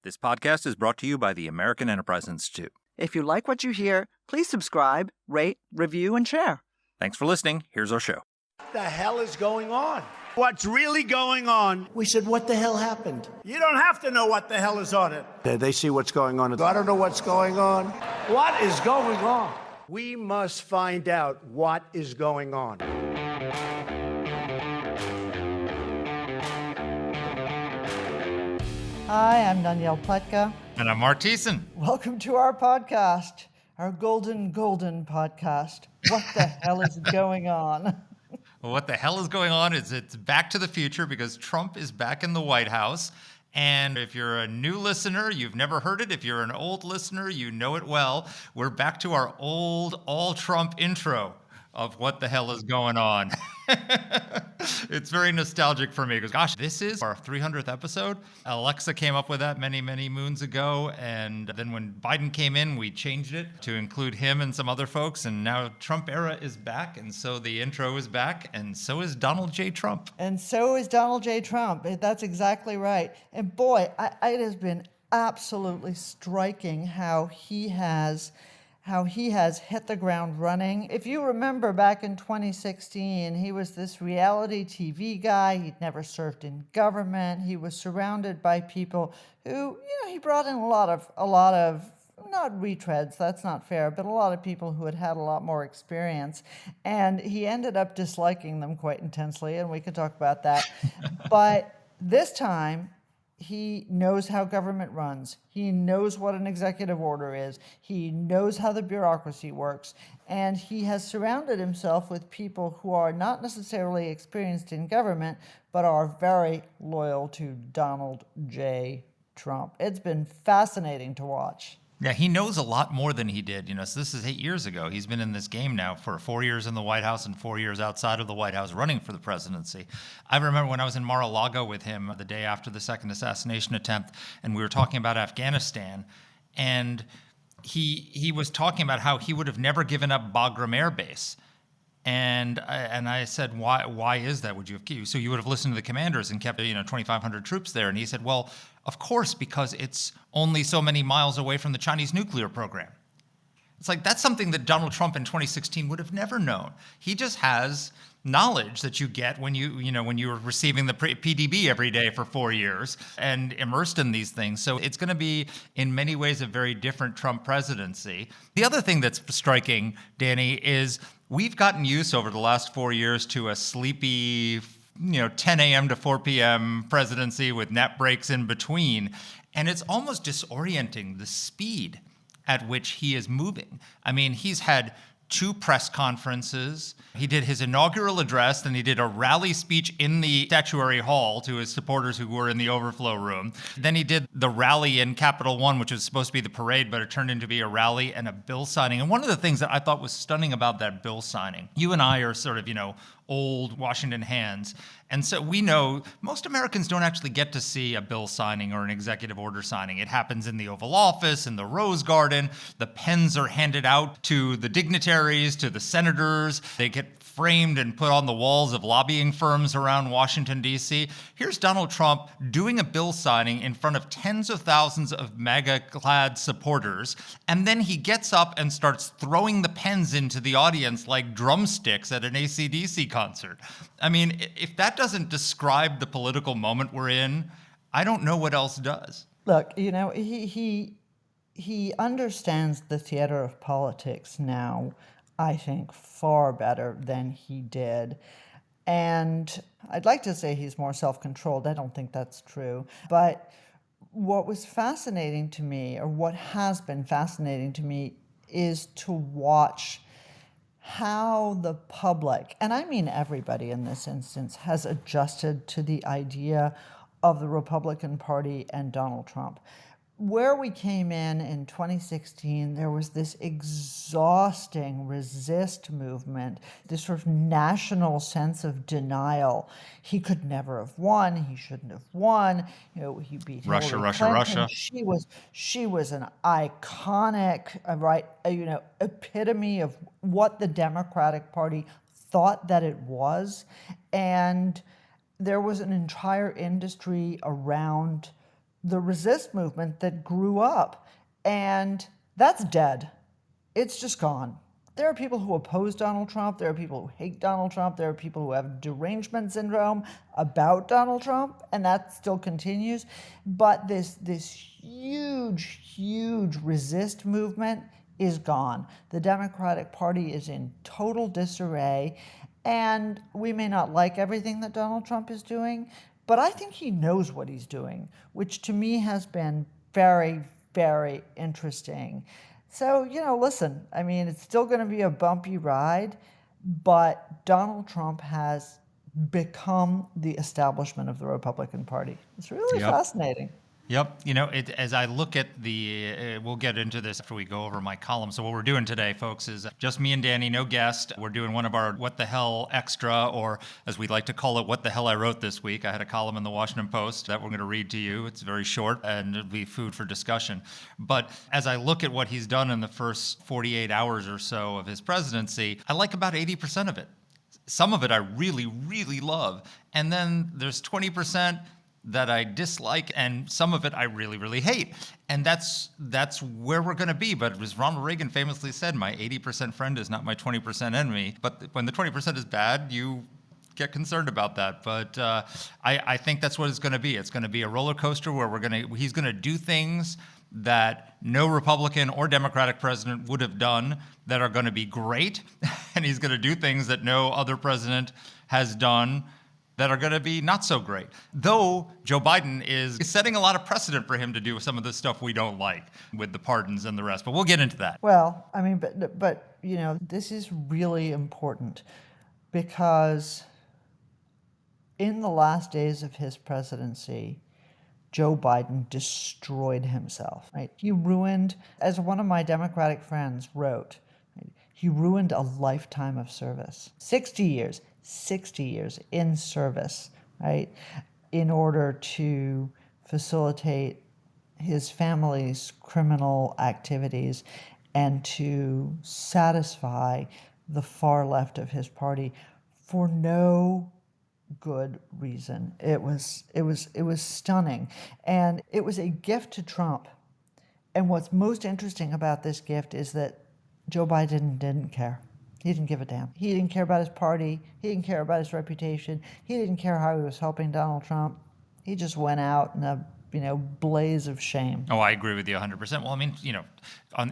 This podcast is brought to you by the American Enterprise Institute. If you like what you hear, please subscribe, rate, review, and share. Thanks for listening. Here's our show. What the hell is going on? What's really going on? We said, what the hell happened? You don't have to know what the hell is on it. They see what's going on. I don't know what's going on. What is going on? We must find out what is going on. Hi, I'm Danielle Pletka. And I'm Mark Thiessen. Welcome to our podcast, our golden podcast. What the hell is going on? Well, what the hell is going on is it's back to the future because Trump is back in the White House. And if you're a new listener, you've never heard it. If you're an old listener, you know it well. We're back to our old all-Trump intro of what the hell is going on. It's very nostalgic for me because, gosh, this is our 300th episode. Alexa came up with that many, many moons ago. And then when Biden came in, we changed it to include him and some other folks. And now Trump era is back. And so the intro is back. And so is Donald J. Trump. And so is Donald J. Trump. That's exactly right. And boy, it has been absolutely striking how he has hit the ground running. If you remember back in 2016, he was this reality TV guy. He'd never served in government. He was surrounded by people who, he brought in a lot of not retreads, that's not fair, but a lot of people who had a lot more experience. And he ended up disliking them quite intensely, and we could talk about that. But this time, he knows how government runs. He knows what an executive order is. He knows how the bureaucracy works. And he has surrounded himself with people who are not necessarily experienced in government, but are very loyal to Donald J. Trump. It's been fascinating to watch. Yeah, he knows a lot more than he did. So this is 8 years ago. He's been in this game now for 4 years in the White House and 4 years outside of the White House running for the presidency. I remember when I was in Mar-a-Lago with him the day after the second assassination attempt, and we were talking about Afghanistan, and he was talking about how he would have never given up Bagram Air Base. And I said, why is that? So you would have listened to the commanders and kept 2,500 troops there? And he said, well, of course, because it's only so many miles away from the Chinese nuclear program. It's like that's something that Donald Trump in 2016 would have never known. He just has knowledge that you get when you're receiving the PDB every day for 4 years and immersed in these things. So it's going to be in many ways a very different Trump presidency. The other thing that's striking, Danny, is we've gotten used over the last 4 years to a sleepy 10 a.m. to 4 p.m. presidency with nap breaks in between. And it's almost disorienting the speed at which he is moving. I mean, he's had 2 press conferences. He did his inaugural address, then he did a rally speech in the Statuary Hall to his supporters who were in the overflow room. Then he did the rally in Capitol One, which was supposed to be the parade, but it turned into be a rally and a bill signing. And one of the things that I thought was stunning about that bill signing, you and I are sort of, old Washington hands. And so we know most Americans don't actually get to see a bill signing or an executive order signing. It happens in the Oval Office, in the Rose Garden. The pens are handed out to the dignitaries, to the senators. They get framed and put on the walls of lobbying firms around Washington, D.C. Here's Donald Trump doing a bill signing in front of tens of thousands of MAGA-clad supporters, and then he gets up and starts throwing the pens into the audience like drumsticks at an AC/DC concert. I mean, if that doesn't describe the political moment we're in, I don't know what else does. Look, he understands the theater of politics now, I think, far better than he did. And I'd like to say he's more self-controlled. I don't think that's true. But what was fascinating to me, or what has been fascinating to me, is to watch how the public, and I mean everybody in this instance, has adjusted to the idea of the Republican Party and Donald Trump. Where we came in 2016, there was this exhausting resist movement, this sort of national sense of denial. He could never have won. He shouldn't have won. He beat Russia. She was an iconic, epitome of what the Democratic Party thought that it was. And there was an entire industry around the resist movement that grew up. And that's dead. It's just gone. There are people who oppose Donald Trump. There are people who hate Donald Trump. There are people who have derangement syndrome about Donald Trump, and that still continues. But this huge resist movement is gone. The Democratic Party is in total disarray, and we may not like everything that Donald Trump is doing, but I think he knows what he's doing, which to me has been very, very interesting. So, listen, I mean, it's still going to be a bumpy ride, but Donald Trump has become the establishment of the Republican Party. It's really fascinating. Yep. As I look at we'll get into this after we go over my column. So what we're doing today, folks, is just me and Danny, no guest. We're doing one of our What the Hell Extra, or as we like to call it, What the Hell I Wrote This Week. I had a column in the Washington Post that we're going to read to you. It's very short and it'll be food for discussion. But as I look at what he's done in the first 48 hours or so of his presidency, I like about 80% of it. Some of it I really, really love. And then there's 20% that I dislike, and some of it I really, really hate. And that's where we're going to be. But as Ronald Reagan famously said, my 80% friend is not my 20% enemy. But when the 20% is bad, you get concerned about that. But I think that's what it's going to be. It's going to be a roller coaster where he's going to do things that no Republican or Democratic president would have done that are going to be great. And he's going to do things that no other president has done that are going to be not so great. Though Joe Biden is setting a lot of precedent for him to do some of the stuff we don't like with the pardons and the rest. But we'll get into that. Well, I mean, but this is really important because in the last days of his presidency, Joe Biden destroyed himself, right? He ruined, as one of my Democratic friends wrote, right? He ruined a lifetime of service. 60 years in service, right, in order to facilitate his family's criminal activities and to satisfy the far left of his party for no good reason. It was stunning, and it was a gift to Trump. And what's most interesting about this gift is that Joe Biden didn't care. He didn't give a damn. He didn't care about his party. He didn't care about his reputation. He didn't care how he was helping Donald Trump. He just went out in a blaze of shame. Oh, I agree with you 100%. Well, I mean,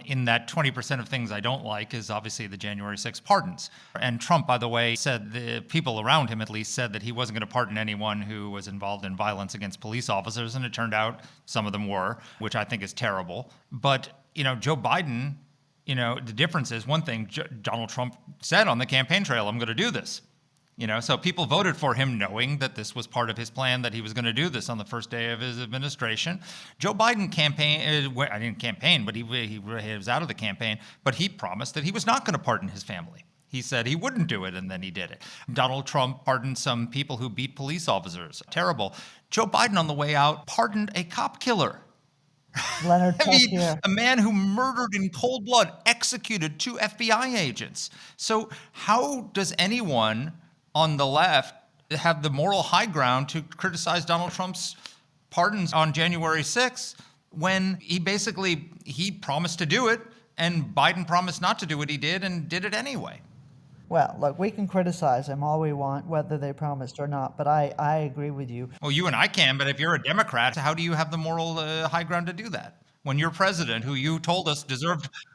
in that 20% of things I don't like is obviously the January 6th pardons. And Trump, by the way, said, the people around him at least said that he wasn't going to pardon anyone who was involved in violence against police officers. And it turned out some of them were, which I think is terrible. But, Joe Biden, the difference is one thing, Donald Trump said on the campaign trail, I'm going to do this. So people voted for him knowing that this was part of his plan, that he was going to do this on the first day of his administration. Joe Biden I didn't campaign, but he was out of the campaign, but he promised that he was not going to pardon his family. He said he wouldn't do it, and then he did it. Donald Trump pardoned some people who beat police officers. Terrible. Joe Biden, on the way out, pardoned a cop killer. Leonard a man who murdered in cold blood, executed 2 FBI agents. So how does anyone on the left have the moral high ground to criticize Donald Trump's pardons on January 6th when he promised to do it and Biden promised not to do what he did and did it anyway? Well, look, we can criticize them all we want, whether they promised or not, but I agree with you. Well, you and I can, but if you're a Democrat, how do you have the moral high ground to do that? When your president, who you told us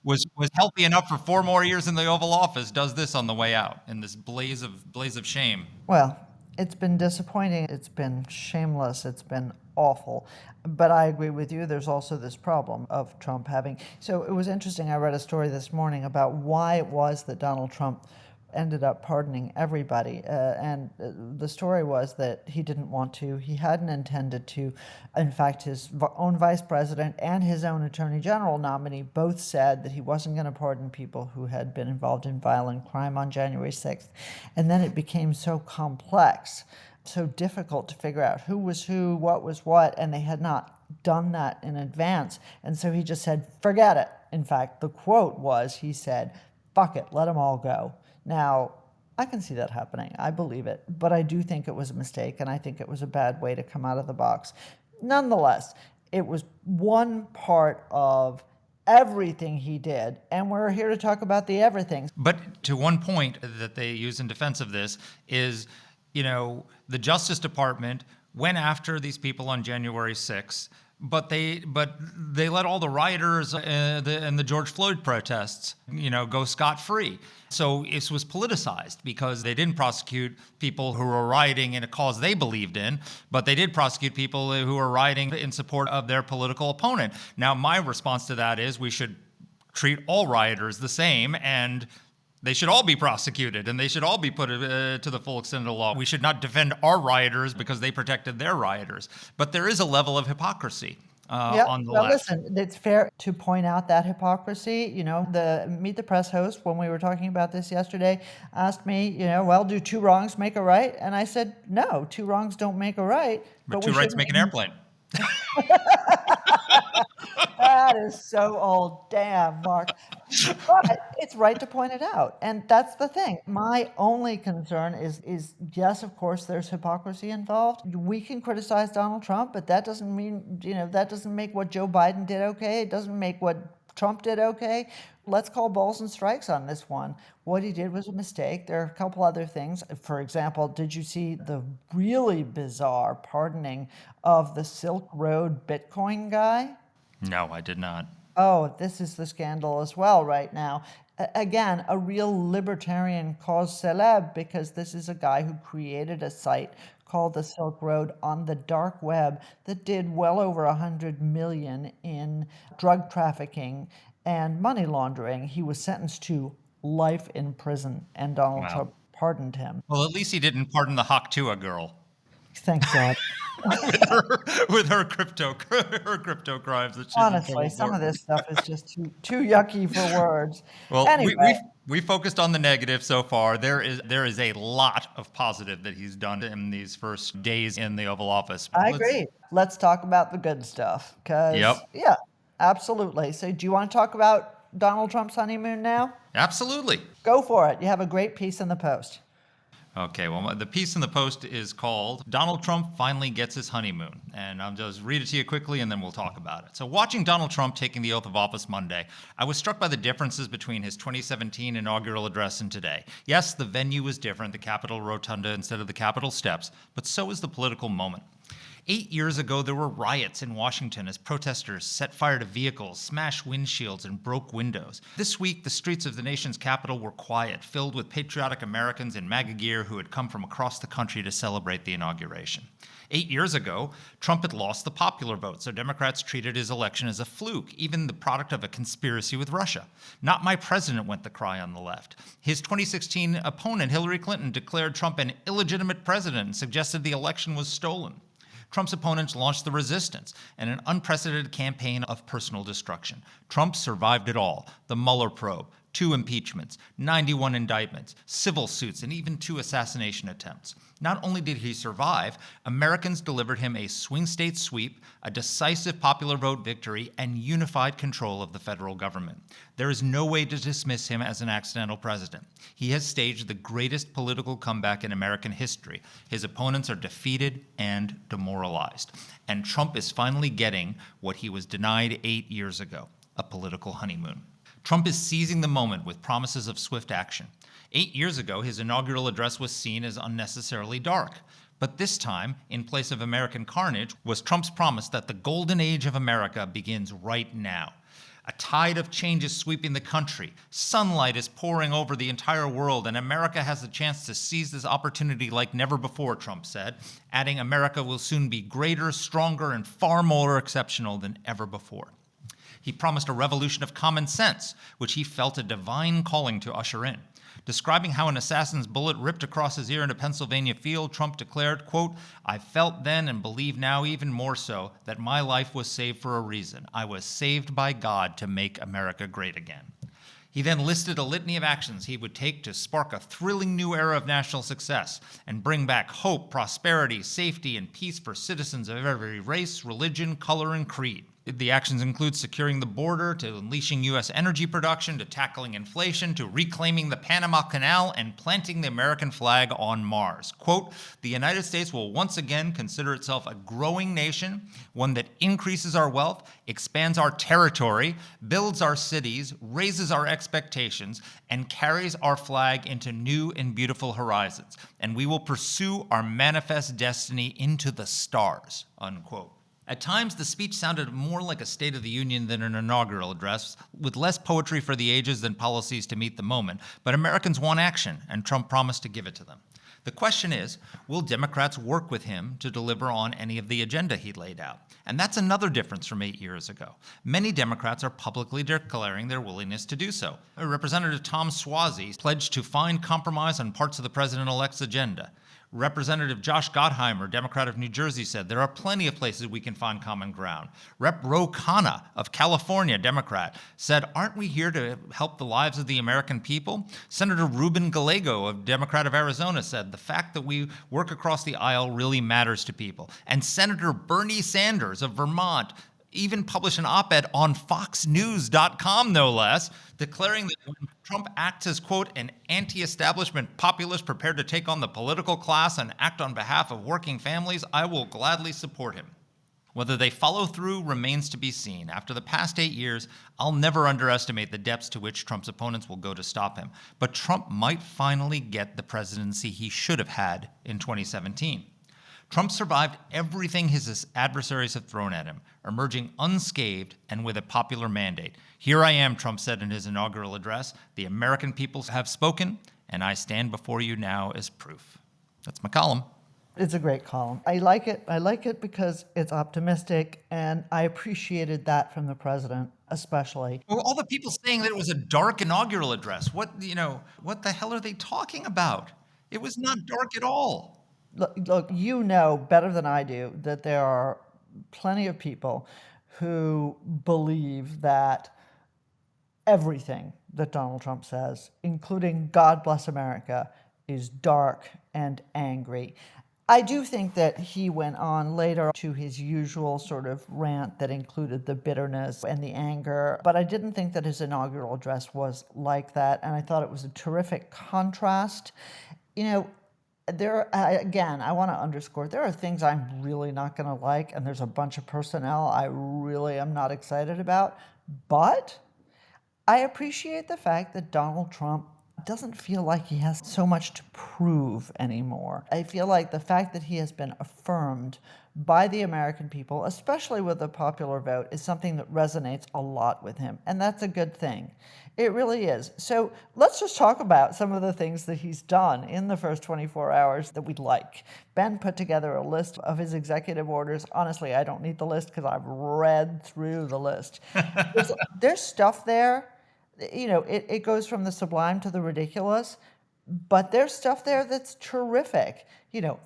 was healthy enough for 4 more years in the Oval Office, does this on the way out in this blaze of shame. Well, it's been disappointing. It's been shameless. It's been awful. But I agree with you. There's also this problem of Trump having. So it was interesting. I read a story this morning about why it was that Donald Trump ended up pardoning everybody. And the story was that he didn't want to. He hadn't intended to. In fact, his own vice president and his own attorney general nominee both said that he wasn't going to pardon people who had been involved in violent crime on January 6th. And then it became so complex, so difficult to figure out who was who, what was what, and they had not done that in advance. And so he just said, forget it. In fact, the quote was, he said, fuck it, let them all go. Now, I can see that happening. I believe it. But I do think it was a mistake, and I think it was a bad way to come out of the box. Nonetheless, It was one part of everything he did, and we're here to talk about the everything. But to one point that they use in defense of this is, the Justice Department went after these people on January 6th, but they let all the rioters and the George Floyd protests, go scot-free. So it was politicized because they didn't prosecute people who were rioting in a cause they believed in, but they did prosecute people who were rioting in support of their political opponent. Now, my response to that is we should treat all rioters the same, and they should all be prosecuted, and they should all be put to the full extent of the law. We should not defend our rioters because they protected their rioters. But there is a level of hypocrisy on the left. Listen, it's fair to point out that hypocrisy. The Meet the Press host, when we were talking about this yesterday, asked me, well, do two wrongs make a right? And I said, no, two wrongs don't make a right. But two rights make an airplane. That is so old. Damn, Mark. But it's right to point it out. And that's the thing. My only concern is yes, of course, there's hypocrisy involved. We can criticize Donald Trump, but that doesn't mean, that doesn't make what Joe Biden did okay. It doesn't make what Trump did okay. Let's call balls and strikes on this one. What he did was a mistake. There are a couple other things. For example, did you see the really bizarre pardoning of the Silk Road Bitcoin guy? No, I did not. Oh, this is the scandal as well right now. Again, a real libertarian cause célèbre, because this is a guy who created a site called the Silk Road on the dark web that did well over 100 million in drug trafficking and money laundering. He was sentenced to life in prison, and Donald Trump pardoned him. Well, at least he didn't pardon the Haktua girl. Thank God. with her crypto crimes that she's Honestly, some of this stuff is just too yucky for words. Well, anyway. we focused on the negative so far. There is a lot of positive that he's done in these first days in the Oval Office. I agree. Let's talk about the good stuff. Yeah, absolutely. So do you want to talk about Donald Trump's honeymoon now? Absolutely. Go for it. You have a great piece in the Post. Okay, well, the piece in the Post is called Donald Trump Finally Gets His Honeymoon. And I'll just read it to you quickly and then we'll talk about it. So watching Donald Trump taking the oath of office Monday, I was struck by the differences between his 2017 inaugural address and today. Yes, the venue was different, the Capitol Rotunda instead of the Capitol steps, but so is the political moment. 8 years ago, there were riots in Washington as protesters set fire to vehicles, smashed windshields, and broke windows. This week, the streets of the nation's capital were quiet, filled with patriotic Americans in MAGA gear who had come from across the country to celebrate the inauguration. 8 years ago, Trump had lost the popular vote, so Democrats treated his election as a fluke, even the product of a conspiracy with Russia. Not my president, went the cry on the left. His 2016 opponent, Hillary Clinton, declared Trump an illegitimate president and suggested the election was stolen. Trump's opponents launched the resistance and an unprecedented campaign of personal destruction. Trump survived it all: the Mueller probe, 2 impeachments, 91 indictments, civil suits, and even 2 assassination attempts. Not only did he survive, Americans delivered him a swing state sweep, a decisive popular vote victory, and unified control of the federal government. There is no way to dismiss him as an accidental president. He has staged the greatest political comeback in American history. His opponents are defeated and demoralized. And Trump is finally getting what he was denied 8 years ago: a political honeymoon. Trump is seizing the moment with promises of swift action. 8 years ago, his inaugural address was seen as unnecessarily dark. But this time, in place of American carnage, was Trump's promise that the golden age of America begins right now. A tide of change is sweeping the country. Sunlight is pouring over the entire world, and America has the chance to seize this opportunity like never before, Trump said, adding America will soon be greater, stronger, and far more exceptional than ever before. He promised a revolution of common sense, which he felt a divine calling to usher in. Describing how an assassin's bullet ripped across his ear in a Pennsylvania field, Trump declared, quote, "I felt then and believe now even more so that my life was saved for a reason. I was saved by God to make America great again." He then listed a litany of actions he would take to spark a thrilling new era of national success and bring back hope, prosperity, safety, and peace for citizens of every race, religion, color, and creed. The actions include securing the border, to unleashing U.S. energy production, to tackling inflation, to reclaiming the Panama Canal, and planting the American flag on Mars. Quote, the United States will once again consider itself a growing nation, one that increases our wealth, expands our territory, builds our cities, raises our expectations, and carries our flag into new and beautiful horizons. And we will pursue our manifest destiny into the stars, unquote. At times, the speech sounded more like a State of the Union than an inaugural address, with less poetry for the ages than policies to meet the moment. But Americans want action, and Trump promised to give it to them. The question is, will Democrats work with him to deliver on any of the agenda he laid out? And that's another difference from 8 years ago. Many Democrats are publicly declaring their willingness to do so. Representative Tom Suozzi pledged to find compromise on parts of the president-elect's agenda. Representative Josh Gottheimer, Democrat of New Jersey, said there are plenty of places we can find common ground. Rep. Ro Khanna of California, Democrat, said, aren't we here to help the lives of the American people? Senator Ruben Gallego, of Democrat of Arizona, said the fact that we work across the aisle really matters to people. And Senator Bernie Sanders of Vermont even published an op-ed on foxnews.com, no less, declaring that when Trump acts as, quote, an anti-establishment populist prepared to take on the political class and act on behalf of working families, I will gladly support him. Whether they follow through remains to be seen. After the past 8 years, I'll never underestimate the depths to which Trump's opponents will go to stop him. But Trump might finally get the presidency he should have had in 2017. Trump survived everything his adversaries have thrown at him, emerging unscathed and with a popular mandate. Here I am, Trump said in his inaugural address. The American people have spoken, and I stand before you now as proof. That's my column. It's a great column. I like it. I like it because it's optimistic, and I appreciated that from the president, especially. Well, all the people saying that it was a dark inaugural address. What the hell are they talking about? It was not dark at all. Look, you know better than I do that there are plenty of people who believe that everything that Donald Trump says, including God bless America, is dark and angry. I do think that he went on later to his usual sort of rant that included the bitterness and the anger, but I didn't think that his inaugural address was like that, and I thought it was a terrific contrast. I want to underscore, there are things I'm really not going to like, and there's a bunch of personnel I really am not excited about, but I appreciate the fact that Donald Trump doesn't feel like he has so much to prove anymore. I feel like the fact that he has been affirmed by the American people, especially with the popular vote, is something that resonates a lot with him, and that's a good thing. It really is. So let's just talk about some of the things that he's done in the first 24 hours that we'd like. Ben put together a list of his executive orders. Honestly, I don't need the list because I've read through the list. There's stuff there. It goes from the sublime to the ridiculous, but there's stuff there that's terrific.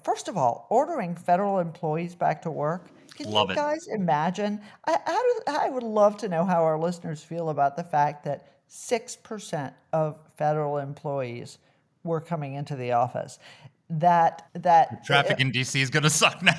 First of all, ordering federal employees back to work. Can Love you it. guys imagine? I would love to know how our listeners feel about the fact that 6% of federal employees were coming into the office. Traffic in D.C. is going to suck now.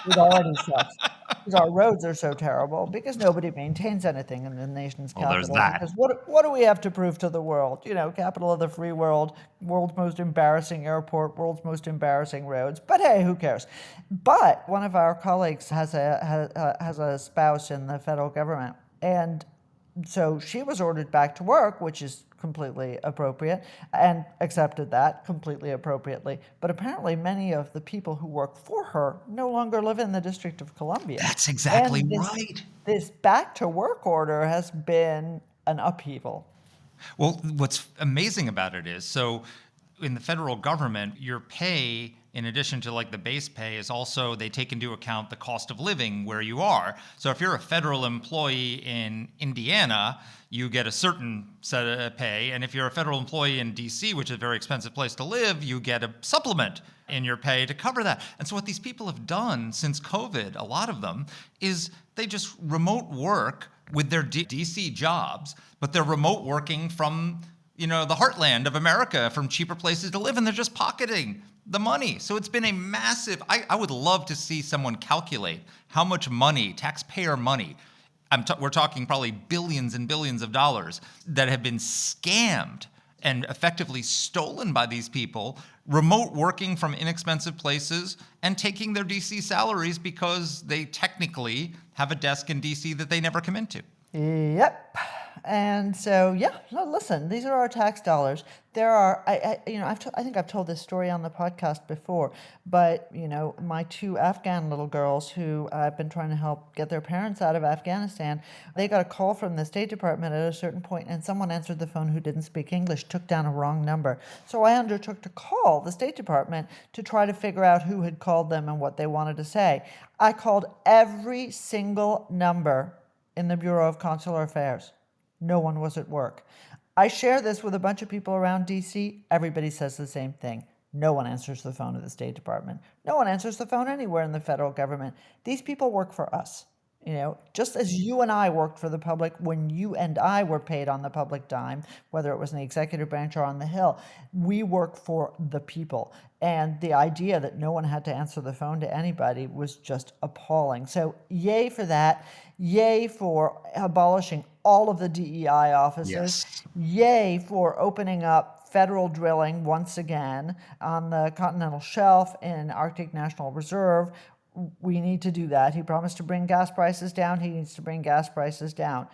It already sucks. Because our roads are so terrible, because nobody maintains anything in the nation's capital. There's that. Because what do we have to prove to the world? Capital of the free world, world's most embarrassing airport, world's most embarrassing roads. But hey, who cares? But one of our colleagues has a spouse in the federal government, and so she was ordered back to work, which is completely appropriate, and accepted that completely appropriately. But apparently many of the people who work for her no longer live in the District of Columbia. That's exactly And right. This back to work order has been an upheaval. Well, what's amazing about it is, so in the federal government, your pay, in addition to like the base pay, is also, they take into account the cost of living where you are. So if you're a federal employee in Indiana, you get a certain set of pay. And if you're a federal employee in DC, which is a very expensive place to live, you get a supplement in your pay to cover that. And so what these people have done since COVID, a lot of them, is they just remote work with their DC jobs, but they're remote working from the heartland of America, from cheaper places to live, and they're just pocketing the money. So it's been a massive, I would love to see someone calculate how much money, taxpayer money, we're talking probably billions and billions of dollars that have been scammed and effectively stolen by these people, remote working from inexpensive places and taking their DC salaries because they technically have a desk in DC that they never come into. Yep. And so, yeah, no, listen, these are our tax dollars. There are, I think I've told this story on the podcast before, but, my two Afghan little girls who I've been trying to help get their parents out of Afghanistan, they got a call from the State Department at a certain point, and someone answered the phone who didn't speak English, took down a wrong number. So I undertook to call the State Department to try to figure out who had called them and what they wanted to say. I called every single number in the Bureau of Consular Affairs. No one was at work. I share this with a bunch of people around DC. Everybody says the same thing. No one answers the phone at the State Department. No one answers the phone anywhere in the federal government. These people work for us. Just as you and I worked for the public when you and I were paid on the public dime, whether it was in the executive branch or on the Hill, we work for the people. And the idea that no one had to answer the phone to anybody was just appalling. So yay for that. Yay for abolishing all of the DEI offices. Yes. Yay for opening up federal drilling once again on the continental shelf in Arctic National Reserve. We need to do that. He promised to bring gas prices down. He needs to bring gas prices down.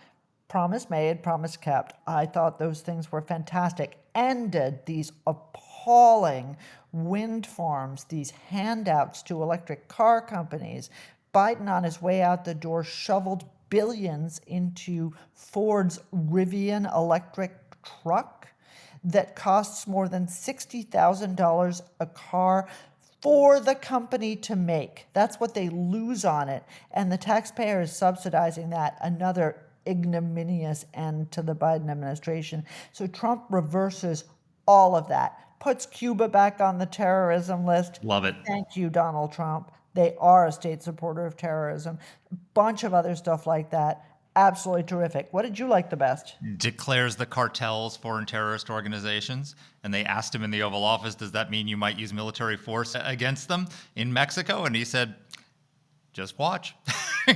Promise made, promise kept. I thought those things were fantastic. Ended these appalling wind farms, these handouts to electric car companies. Biden, on his way out the door, shoveled billions into Ford's Rivian electric truck that costs more than $60,000 a car for the company to make. That's what they lose on it. And the taxpayer is subsidizing that. Another ignominious end to the Biden administration. So Trump reverses all of that, puts Cuba back on the terrorism list. Love it. Thank you, Donald Trump. They are a state supporter of terrorism. A bunch of other stuff like that. Absolutely terrific. What did you like the best? Declares the cartels foreign terrorist organizations. And they asked him in the Oval Office, does that mean you might use military force against them in Mexico? And he said, just watch.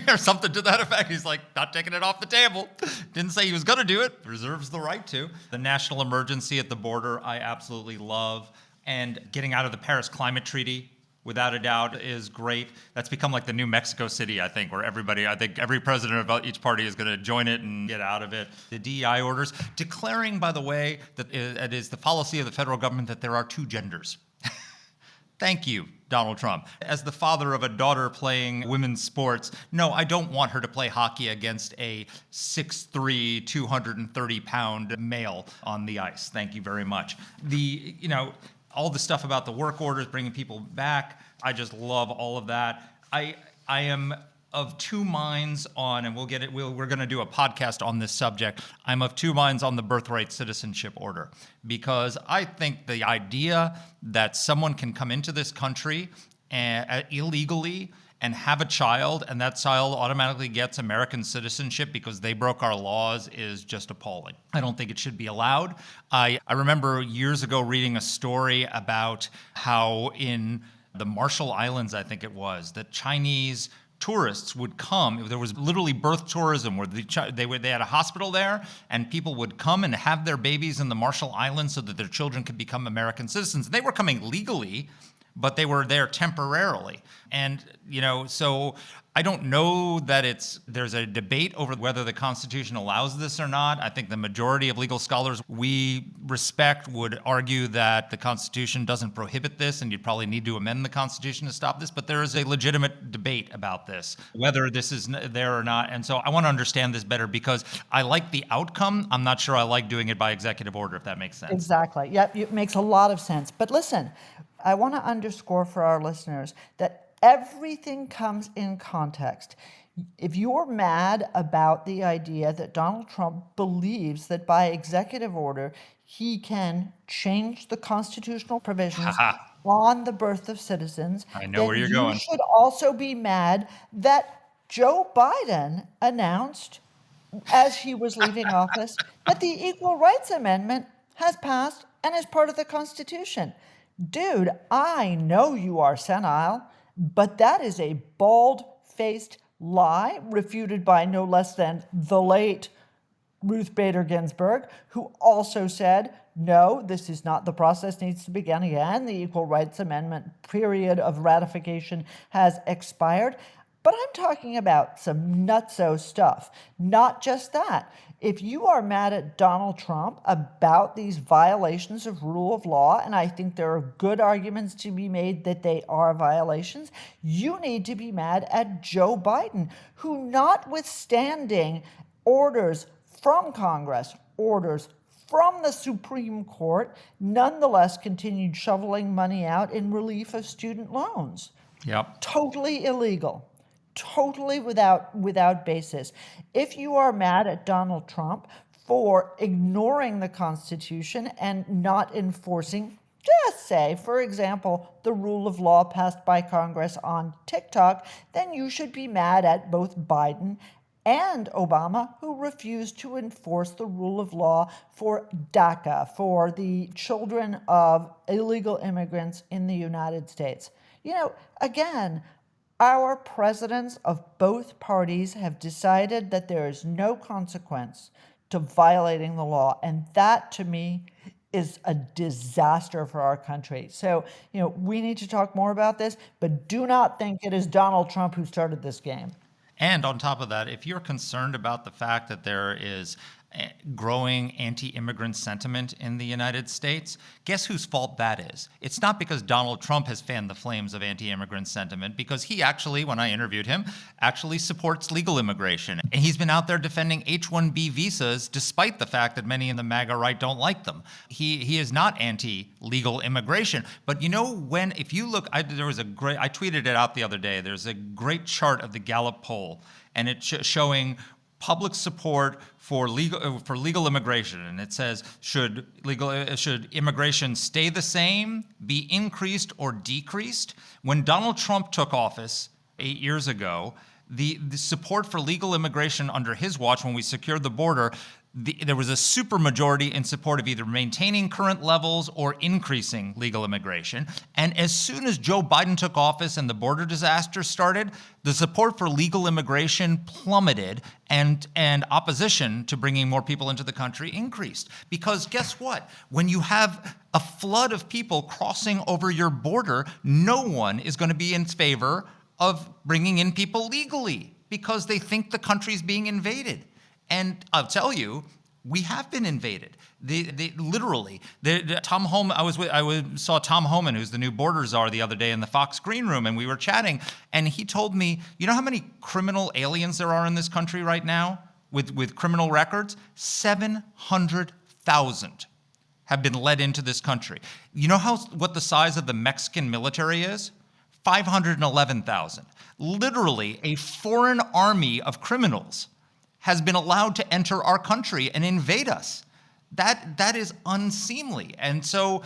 Or something to that effect. He's like, not taking it off the table. Didn't say he was going to do it. Reserves the right to. The national emergency at the border, I absolutely love. And getting out of the Paris Climate Treaty, without a doubt, is great. That's become like the new Mexico City, I think, where I think every president of each party is going to join it and get out of it. The DEI orders, declaring, by the way, that it is the policy of the federal government that there are two genders. Thank you, Donald Trump. As the father of a daughter playing women's sports, no, I don't want her to play hockey against a 6'3", 230-pound male on the ice. Thank you very much. All the stuff about the work orders, bringing people back, I just love all of that. I am of two minds on, and we're going to do a podcast on this subject. I'm of two minds on the birthright citizenship order, because I think the idea that someone can come into this country illegally and have a child, and that child automatically gets American citizenship because they broke our laws is just appalling. I don't think it should be allowed. I remember years ago reading a story about how in the Marshall Islands, I think it was, that Chinese tourists would come. There was literally birth tourism where they had a hospital there, and people would come and have their babies in the Marshall Islands so that their children could become American citizens. They were coming legally, but they were there temporarily. And, so I don't know that there's a debate over whether the Constitution allows this or not. I think the majority of legal scholars we respect would argue that the Constitution doesn't prohibit this, and you'd probably need to amend the Constitution to stop this. But there is a legitimate debate about this, whether this is there or not. And so I want to understand this better, because I like the outcome. I'm not sure I like doing it by executive order, if that makes sense. Exactly. Yep, it makes a lot of sense. But listen, I want to underscore for our listeners that everything comes in context. If you're mad about the idea that Donald Trump believes that by executive order he can change the constitutional provisions on the birth of citizens, I know where you're going. You should also be mad that Joe Biden announced, as he was leaving office, that the Equal Rights Amendment has passed and is part of the Constitution. Dude, I know you are senile, but that is a bald-faced lie refuted by no less than the late Ruth Bader Ginsburg, who also said, no, this is not, the process needs to begin again. The Equal Rights Amendment period of ratification has expired. But I'm talking about some nutso stuff. Not just that. If you are mad at Donald Trump about these violations of rule of law, and I think there are good arguments to be made that they are violations, you need to be mad at Joe Biden, who, notwithstanding orders from Congress, orders from the Supreme Court, nonetheless continued shoveling money out in relief of student loans. Yep. Totally illegal. Totally without basis. If you are mad at Donald Trump for ignoring the Constitution and not enforcing, just say, for example, the rule of law passed by Congress on TikTok, then you should be mad at both Biden and Obama, who refused to enforce the rule of law for DACA, for the children of illegal immigrants in the United States. Again, our presidents of both parties have decided that there is no consequence to violating the law, and that, to me, is a disaster for our country. So, we need to talk more about this, but do not think it is Donald Trump who started this game. And on top of that, if you're concerned about the fact that there is growing anti-immigrant sentiment in the United States, guess whose fault that is? It's not because Donald Trump has fanned the flames of anti-immigrant sentiment, because he actually, when I interviewed him, actually supports legal immigration. And he's been out there defending H-1B visas, despite the fact that many in the MAGA right don't like them. He is not anti-legal immigration. But if you look, I tweeted it out the other day. There's a great chart of the Gallup poll, and it's showing public support for legal immigration, and it says should immigration stay the same, be increased, or decreased? When Donald Trump took office 8 years ago, the support for legal immigration under his watch, when we secured the border, there was a supermajority in support of either maintaining current levels or increasing legal immigration. And as soon as Joe Biden took office and the border disaster started, the support for legal immigration plummeted, and opposition to bringing more people into the country increased. Because guess what? When you have a flood of people crossing over your border, no one is going to be in favor of bringing in people legally because they think the country's being invaded. And I'll tell you, we have been invaded. Tom Homan. I saw Tom Homan, who's the new border czar, the other day in the Fox Green Room, and we were chatting. And he told me, you know how many criminal aliens there are in this country right now with criminal records? 700,000 have been led into this country. You know what the size of the Mexican military is? 511,000. Literally, a foreign army of criminals has been allowed to enter our country and invade us. That is unseemly. And so,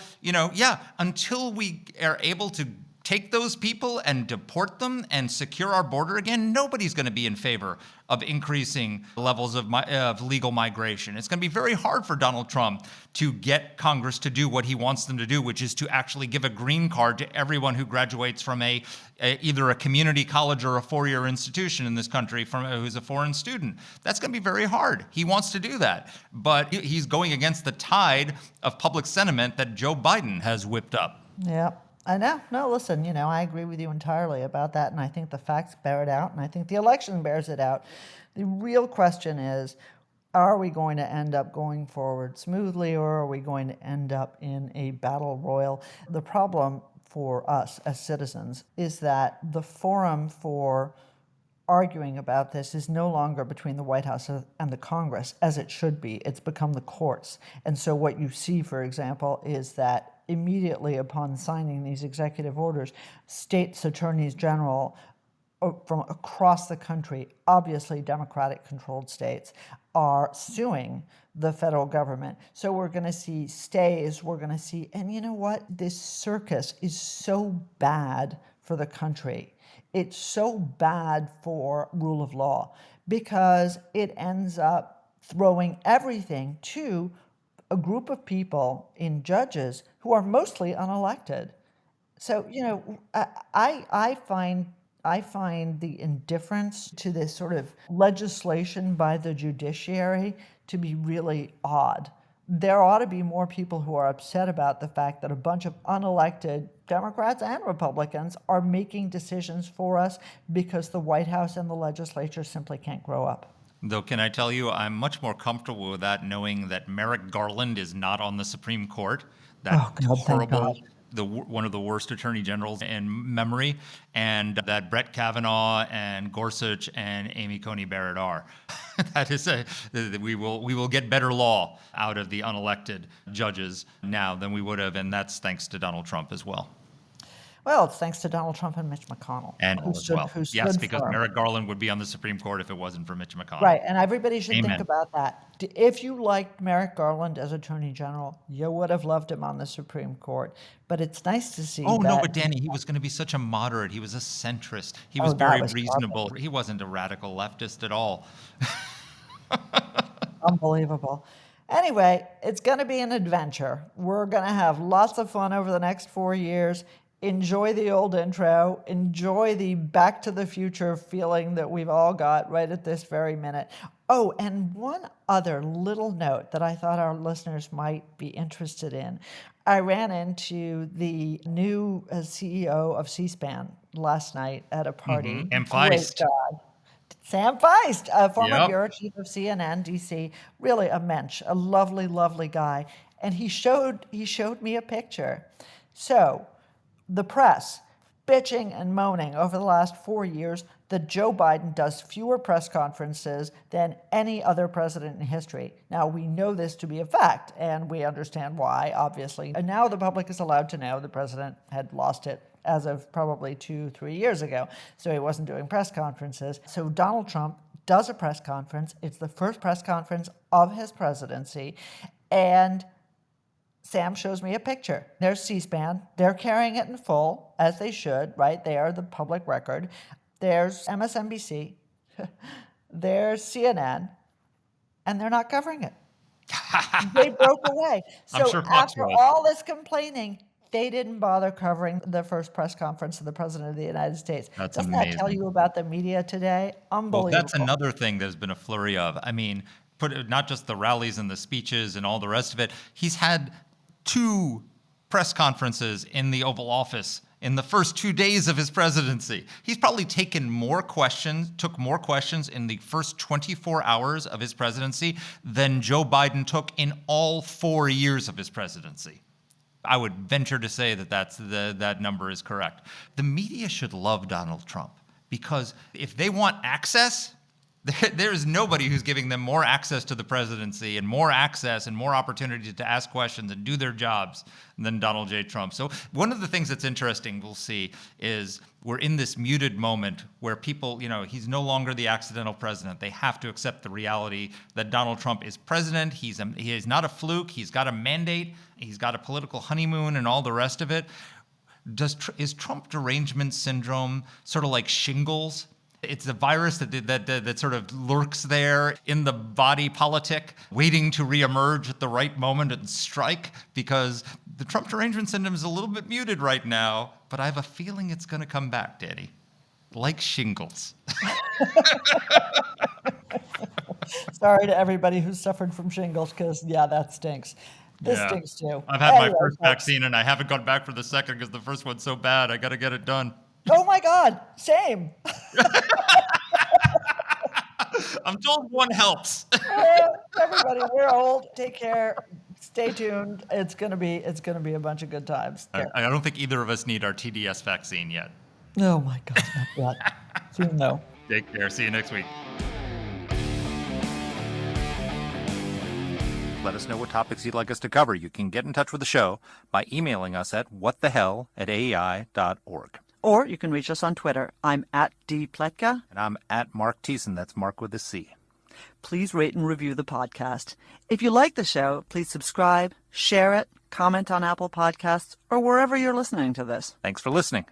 until we are able to take those people and deport them and secure our border again, nobody's going to be in favor of increasing levels of legal migration. It's going to be very hard for Donald Trump to get Congress to do what he wants them to do, which is to actually give a green card to everyone who graduates from either a community college or a four-year institution in this country who's a foreign student. That's going to be very hard. He wants to do that, but he's going against the tide of public sentiment that Joe Biden has whipped up. Yeah. I know. No, listen, I agree with you entirely about that, and I think the facts bear it out, and I think the election bears it out. The real question is, are we going to end up going forward smoothly, or are we going to end up in a battle royal? The problem for us as citizens is that the forum for arguing about this is no longer between the White House and the Congress, as it should be. It's become the courts. And so what you see, for example, is that immediately upon signing these executive orders, states' attorneys general from across the country, obviously Democratic-controlled states, are suing the federal government. So we're going to see stays, and you know what? This circus is so bad for the country. It's so bad for rule of law because it ends up throwing everything to a group of people in judges who are mostly unelected. So, I find the indifference to this sort of legislation by the judiciary to be really odd. There ought to be more people who are upset about the fact that a bunch of unelected Democrats and Republicans are making decisions for us because the White House and the legislature simply can't grow up. Though, can I tell you, I'm much more comfortable with that knowing that Merrick Garland is not on the Supreme Court. That God, thank God. one of the worst attorney generals in memory, and that Brett Kavanaugh and Gorsuch and Amy Coney Barrett are. That is we will get better law out of the unelected judges now than we would have, and that's thanks to Donald Trump as well. Well, it's thanks to Donald Trump and Mitch McConnell. And who as stood- well. who Yes, stood because firm. Merrick Garland would be on the Supreme Court if it wasn't for Mitch McConnell. Right, and everybody should Amen. think about that. If you liked Merrick Garland as Attorney General, you would have loved him on the Supreme Court. But it's nice to see Oh, that. no, but Danny, he was going to be such a moderate. He was a centrist. He was that very was reasonable. He wasn't a radical leftist at all. Unbelievable. Anyway, it's going to be an adventure. We're going to have lots of fun over the next 4 years. Enjoy the old intro. Enjoy the Back to the Future feeling that we've all got right at this very minute. Oh, and one other little note that I thought our listeners might be interested in. I ran into the new CEO of C-SPAN last night at a party. And Great Feist. guy. Sam Feist, a former Yep. bureau chief of CNN, DC, really a mensch, a lovely, lovely guy. And he showed me a picture. So the press bitching and moaning over the last 4 years that Joe Biden does fewer press conferences than any other president in history. Now, we know this to be a fact, and we understand why, obviously. And now the public is allowed to know the president had lost it as of probably 2-3 years ago, so he wasn't doing press conferences. So Donald Trump does a press conference. It's the first press conference of his presidency, and Sam shows me a picture. There's C-SPAN. They're carrying it in full, as they should, right? They are the public record. There's MSNBC. There's CNN. And they're not covering it. They broke away. So I'm sure Fox after was. all this complaining, they didn't bother covering the first press conference of the President of the United States. That's Doesn't that tell amazing. you about the media today? Unbelievable. Well, that's another thing there's been a flurry of. I mean, not just the rallies and the speeches and all the rest of it. He's had 2 press conferences in the Oval Office in the first 2 days of his presidency. He's probably took more questions in the first 24 hours of his presidency than Joe Biden took in all 4 years of his presidency. I would venture to say that that number is correct. The media should love Donald Trump because if they want access, there is nobody who's giving them more access to the presidency and more access and more opportunity to ask questions and do their jobs than Donald J. Trump. So one of the things that's interesting we'll see is we're in this muted moment where people, he's no longer the accidental president. They have to accept the reality that Donald Trump is president. He is not a fluke. He's got a mandate. He's got a political honeymoon and all the rest of it. Is Trump derangement syndrome sort of like shingles? It's a virus that sort of lurks there in the body politic, waiting to reemerge at the right moment and strike, because the Trump derangement syndrome is a little bit muted right now, but I have a feeling it's going to come back, Danny, like shingles. Sorry to everybody who's suffered from shingles, because, that stinks. This Yeah. stinks too. I've had my Anyway, first folks. vaccine, and I haven't gone back for the second because the first one's so bad. I got to get it done. Oh my God, same. I'm told one helps. Everybody, we're old. Take care. Stay tuned. It's gonna be a bunch of good times. I don't think either of us need our TDS vaccine yet. Oh my God, not yet. Soon though. Take care. See you next week. Let us know what topics you'd like us to cover. You can get in touch with the show by emailing us at whatthehell@aei.org. Or you can reach us on Twitter. I'm at @dpletka. And I'm at Mark Thiessen. That's Mark with a C. Please rate and review the podcast. If you like the show, please subscribe, share it, comment on Apple Podcasts, or wherever you're listening to this. Thanks for listening.